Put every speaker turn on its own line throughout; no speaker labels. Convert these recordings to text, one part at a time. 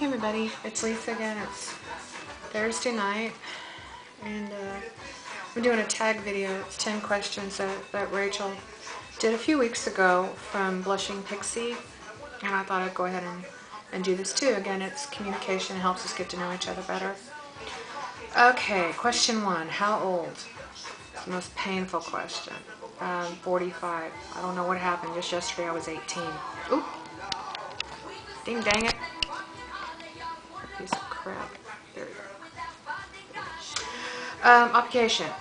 Hey everybody, it's Lisa again. It's Thursday night, and I'm doing a tag video. It's 10 questions that Rachel did a few weeks ago from Blushing Pixie, and I thought I'd go ahead and do this too. Again, it's communication, helps us get to know each other better. Okay, question 1, how old? It's the most painful question. 45. I don't know what happened. Just yesterday I was 18. Oop! Ding dang it. Piece of crap. There we go.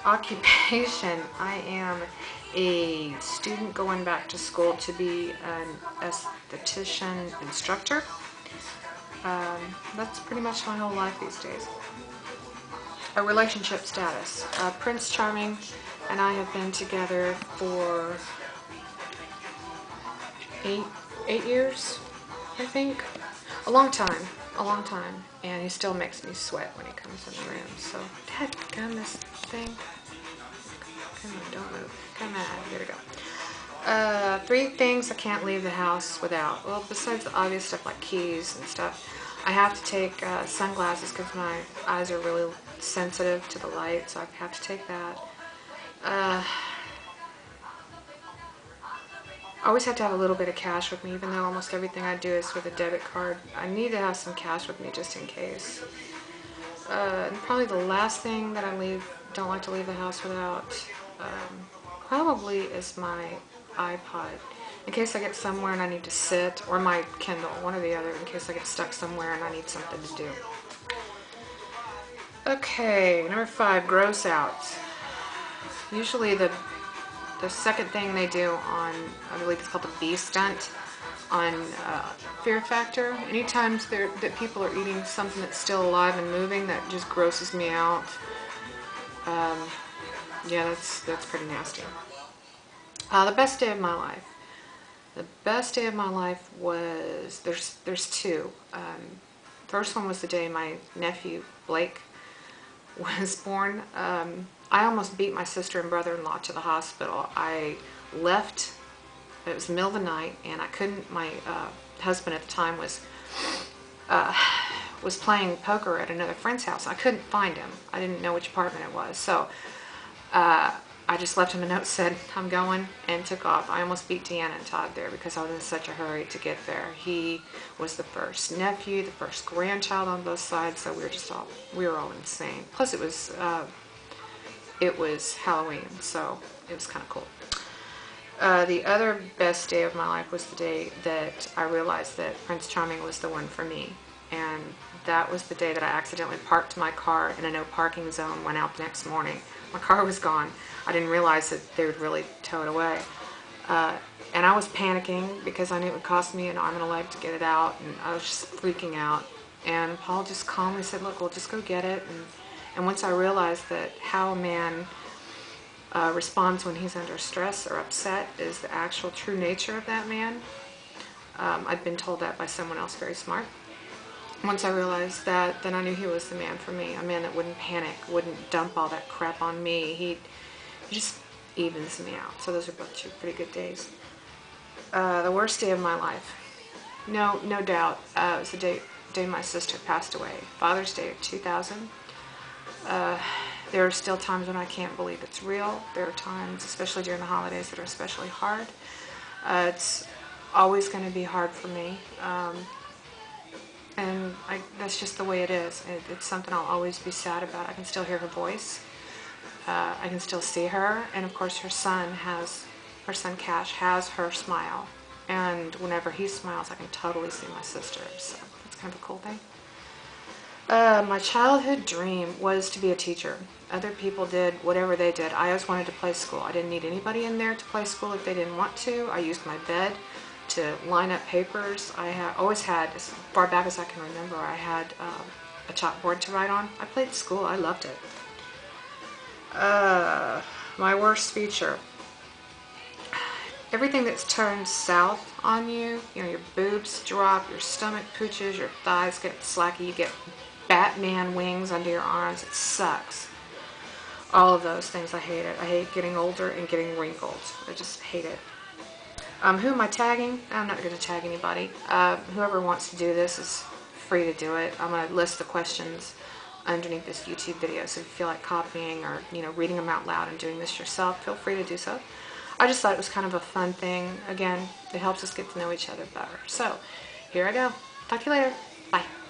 Occupation. I am a student going back to school to be an esthetician instructor. That's pretty much my whole life these days. A relationship status. Prince Charming and I have been together for 8 years, I think. A long time, and he still makes me sweat when he comes in the room. So, dadgum this thing. Come on, don't move. Come on, here we go. 3 things I can't leave the house without. Well, besides the obvious stuff like keys and stuff, I have to take sunglasses because my eyes are really sensitive to the light, so I have to take that. I always have to have a little bit of cash with me, even though almost everything I do is with a debit card. I need to have some cash with me just in case. And probably the last thing that I don't like to leave the house without probably is my iPod. In case I get somewhere and I need to sit, or my Kindle, one or the other, in case I get stuck somewhere and I need something to do. Okay, number 5, gross out. Usually the second thing they do on, I believe it's called the bee stunt, on Fear Factor. Anytime that people are eating something that's still alive and moving, that just grosses me out. Yeah, that's pretty nasty. The best day of my life. The best day of my life was, there's 2. First one was the day my nephew, Blake, was born. I almost beat my sister and brother-in-law to the hospital. I left, it was the middle of the night, and I couldn't, my husband at the time was playing poker at another friend's house. I couldn't find him. I didn't know which apartment it was. So I just left him a note, said, I'm going, and took off. I almost beat Deanna and Todd there because I was in such a hurry to get there. He was the first nephew, the first grandchild on both sides, so we were all insane. Plus it was Halloween, so it was kind of cool. The other best day of my life was the day that I realized that Prince Charming was the one for me. And that was the day that I accidentally parked my car in a no parking zone, went out the next morning. My car was gone. I didn't realize that they would really tow it away. And I was panicking because I knew it would cost me an arm and a leg to get it out, and I was just freaking out. And Paul just calmly said, look, we'll just go get it. And once I realized that how a man responds when he's under stress or upset is the actual true nature of that man, I'd been told that by someone else very smart. Once I realized that, then I knew he was the man for me. A man that wouldn't panic, wouldn't dump all that crap on me. He just evens me out. So those are both 2 pretty good days. The worst day of my life, no doubt, it was the day my sister passed away. Father's Day of 2000. There are still times when I can't believe it's real. There are times, especially during the holidays, that are especially hard. It's always going to be hard for me. And that's just the way it is. It's something I'll always be sad about. I can still hear her voice. I can still see her. And of course her son Cash has her smile. And whenever he smiles, I can totally see my sister. So that's kind of a cool thing. My childhood dream was to be a teacher. Other people did whatever they did. I always wanted to play school. I didn't need anybody in there to play school if they didn't want to. I used my bed to line up papers. I always had, as far back as I can remember, I had a chalkboard to write on. I played school. I loved it. My worst feature. Everything that's turned south on you, your boobs drop, your stomach pooches, your thighs get slacky, you get Batman wings under your arms. It sucks. All of those things, I hate it. I hate getting older and getting wrinkled. I just hate it. Who am I tagging? I'm not going to tag anybody. Whoever wants to do this is free to do it. I'm going to list the questions underneath this YouTube video, so if you feel like copying or, you know, reading them out loud and doing this yourself, feel free to do so. I just thought it was kind of a fun thing. Again, it helps us get to know each other better. So here I go. Talk to you later. Bye.